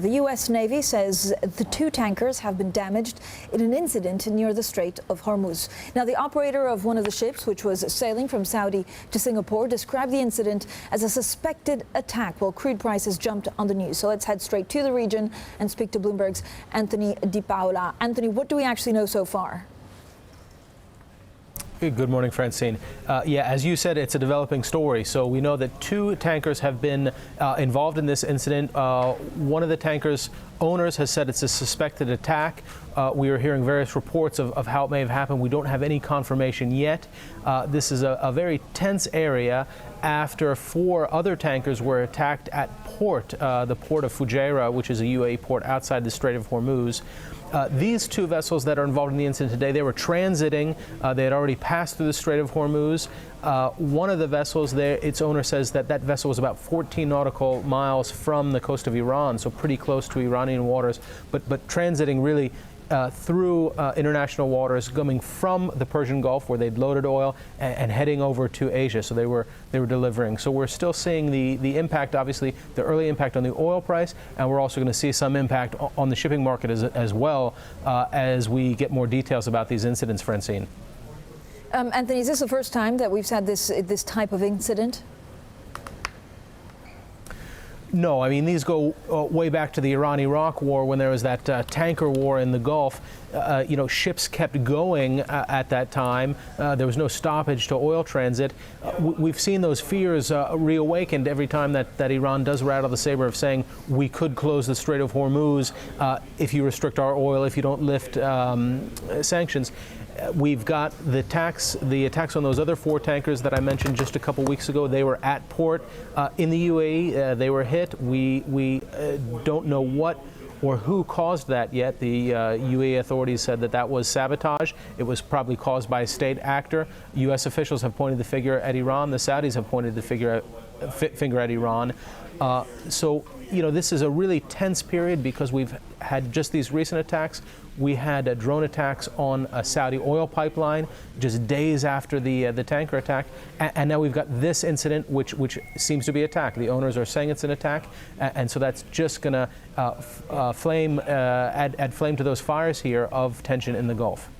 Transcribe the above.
The U.S. Navy says the two tankers have been damaged in an incident near the Strait of Hormuz. Now, the operator of one of the ships, which was sailing from Saudi to Singapore, described the incident as a suspected attack while crude prices jumped on the news. So let's head straight to the region and speak to Bloomberg's Anthony Dipaola. Anthony, what do we actually know so far? Good morning, Francine. As you said, it's a developing story. So we know that two tankers have been involved in this incident. One of the tankers' owners has said it's a suspected attack. We are hearing various reports of how it may have happened. We don't have any confirmation yet. This is a very tense area after four other tankers were attacked at port, the port of Fujairah, which is a UAE port outside the Strait of Hormuz. These two vessels that are involved in the incident today, they were transiting. They had already passed through the Strait of Hormuz. One of the vessels there, its owner says that that vessel was about 14 nautical miles from the coast of Iran, so pretty close to Iranian waters, but transiting really through international waters, coming from the Persian Gulf where they'd loaded oil and heading over to Asia. So they were delivering. So we're still seeing the impact, obviously, the early impact on the oil price, and we're also going to see some impact on the shipping market as well as we get more details about these incidents, Francine. Anthony, is this the first time that we've had this type of incident? No, I mean, these go way back to the Iran-Iraq war when there was that tanker war in the Gulf. Ships kept going at that time. There was no stoppage to oil transit. We've seen those fears reawakened every time that Iran does rattle the saber of saying we could close the Strait of Hormuz if you restrict our oil, if you don't lift sanctions. We've got the attacks on those other four tankers that I mentioned just a couple weeks ago. They were at port in the UAE. They were hit. We don't know what or who caused that yet. The UAE authorities said that was sabotage. It was probably caused by a state actor. U.S. officials have pointed the finger at Iran. The Saudis have pointed the finger at Iran. This is a really tense period because we've had just these recent attacks. We had drone attacks on a Saudi oil pipeline just days after the tanker attack, and now we've got this incident, which seems to be an attack. The owners are saying it's an attack, and so that's just going to add flame to those fires here of tension in the Gulf.